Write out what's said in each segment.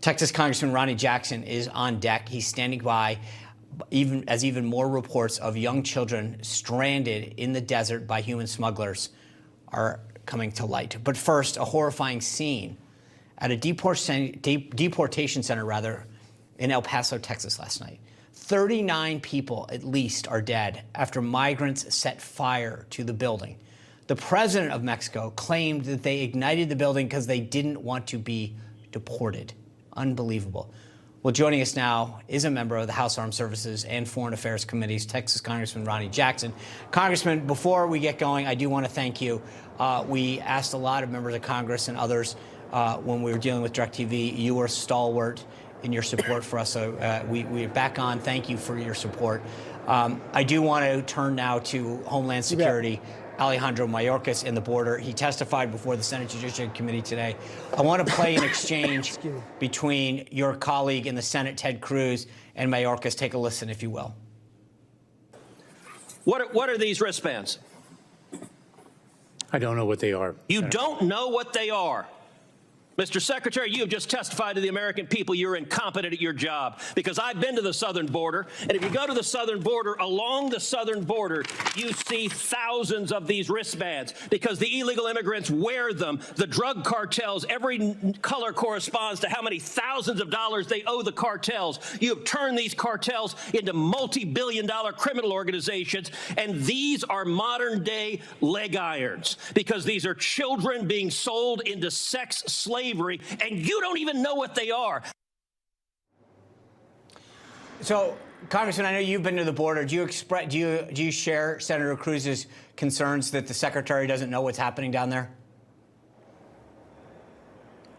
Texas Congressman Ronny Jackson is on deck. He's standing by even more reports of young children stranded in the desert by human smugglers are coming to light. But first, a horrifying scene at a deportation center in El Paso, Texas last night. 39 people at least are dead after migrants set fire to the building. The president of Mexico claimed that they ignited the building because they didn't want to be deported. Unbelievable. Well, joining us now is a member of the House Armed Services and Foreign Affairs Committees, Texas Congressman Ronny Jackson. Congressman, before we get going, I do want to thank you. We asked a lot of members of Congress and others when we were dealing with DirecTV. You were stalwart in your support for us, so we're back on. Thank you for your support. I do want to turn now to Homeland Security. Alejandro Mayorkas in the border. He testified before the Senate Judiciary Committee today. I want to play an exchange between your colleague in the Senate, Ted Cruz, and Mayorkas. Take a listen, if you will. What are these wristbands? I don't know what they are. You don't know what they are. Mr. Secretary, you have just testified to the American people you're incompetent at your job, because I've been to the southern border, and if you go to the southern border, along the southern border, you see thousands of these wristbands because the illegal immigrants wear them. The drug cartels, every color corresponds to how many thousands of dollars they owe the cartels. You have turned these cartels into multi-billion-dollar criminal organizations, and these are modern-day leg irons because these are children being sold into sex slavery. And you don't even know what they are. So, Congressman, I know you've been to the border. Do you share Senator Cruz's concerns that the Secretary doesn't know what's happening down there?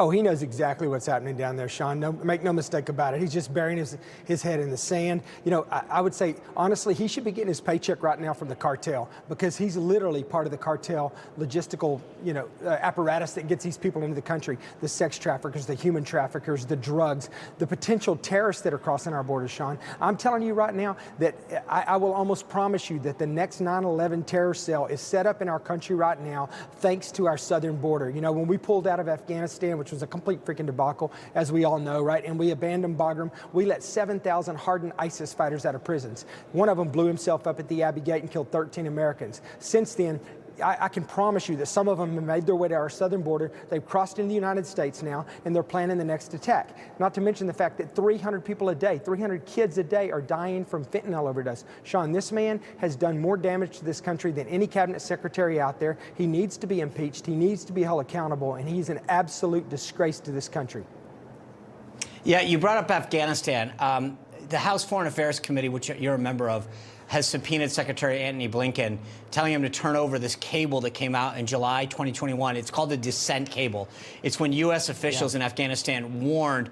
Oh, he knows exactly what's happening down there, Sean. Make no mistake about it. He's just burying his head in the sand. You know, I would say, honestly, he should be getting his paycheck right now from the cartel, because he's literally part of the cartel logistical, apparatus that gets these people into the country. The sex traffickers, the human traffickers, the drugs, the potential terrorists that are crossing our borders, Sean. I'm telling you right now that I will almost promise you that the next 9/11 terror cell is set up in our country right now, thanks to our southern border. You know, when we pulled out of Afghanistan, which was a complete freaking debacle, as we all know, right? And we abandoned Bagram. We let 7,000 hardened ISIS fighters out of prisons. One of them blew himself up at the Abbey Gate and killed 13 Americans. Since then, I can promise you that some of them have made their way to our southern border. They've crossed into the United States now, and they're planning the next attack. Not to mention the fact that 300 people a day, 300 kids a day are dying from fentanyl overdose. Sean, this man has done more damage to this country than any cabinet secretary out there. He needs to be impeached. He needs to be held accountable, and he's an absolute disgrace to this country. Yeah, you brought up Afghanistan. The House Foreign Affairs Committee, which you're a member of, has subpoenaed Secretary Antony Blinken, telling him to turn over this cable that came out in July 2021. It's called the Descent Cable. It's when U.S. officials in Afghanistan warned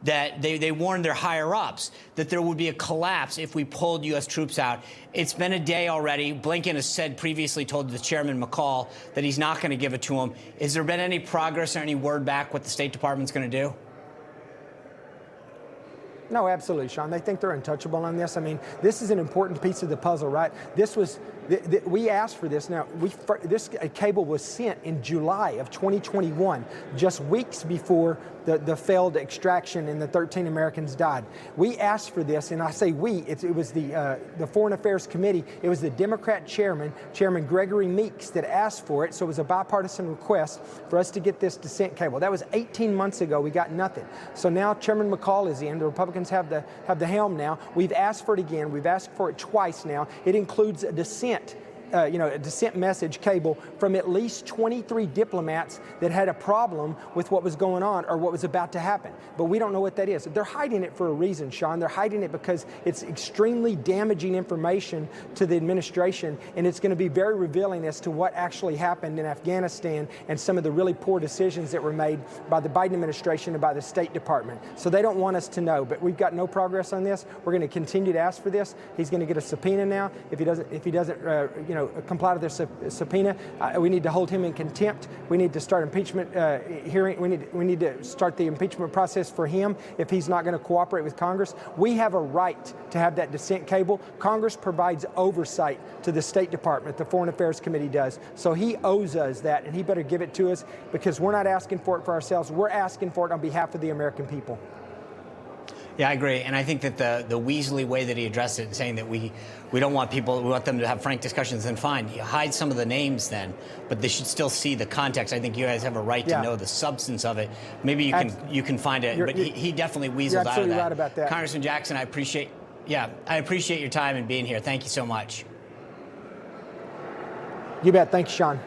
that they warned their higher-ups that there would be a collapse if we pulled U.S. troops out. It's been a day already. Blinken has said previously, told the Chairman McCall, that he's not going to give it to him. Has there been any progress or any word back what the State Department's going to do? No, absolutely, Sean. They think they're untouchable on this. I mean, this is an important piece of the puzzle, right? This was, we asked for this. Now, this cable was sent in July of 2021, just weeks before the failed extraction and the 13 Americans died. We asked for this, and I say we, it was the Foreign Affairs Committee. It was the Democrat Chairman Gregory Meeks, that asked for it. So it was a bipartisan request for us to get this Descent Cable. That was 18 months ago. We got nothing. So now Chairman McCall is in. The Republicans have the helm now. We've asked for it again. We've asked for it twice now. It includes a dissent. A dissent message cable from at least 23 diplomats that had a problem with what was going on or what was about to happen. But we don't know what that is. They're hiding it for a reason, Sean. They're hiding it because it's extremely damaging information to the administration, and it's going to be very revealing as to what actually happened in Afghanistan and some of the really poor decisions that were made by the Biden administration and by the State Department. So they don't want us to know, but we've got no progress on this. We're going to continue to ask for this. He's going to get a subpoena now. If he doesn't, comply to their subpoena. We need to hold him in contempt. We need to start impeachment hearing. We need to start the impeachment process for him if he's not going to cooperate with Congress. We have a right to have that dissent cable. Congress provides oversight to the State Department. The Foreign Affairs Committee does. So he owes us that, and he better give it to us, because we're not asking for it for ourselves. We're asking for it on behalf of the American people. Yeah, I agree. And I think that the weaselly way that he addressed it, saying that we don't want people, we want them to have frank discussions, then fine, you hide some of the names then, but they should still see the context. I think you guys have a right to know the substance of it. Maybe you can find it, but he definitely weaseled out of that. You're absolutely right about that. Congressman Jackson, I appreciate your time and being here. Thank you so much. You bet. Thank you, Sean.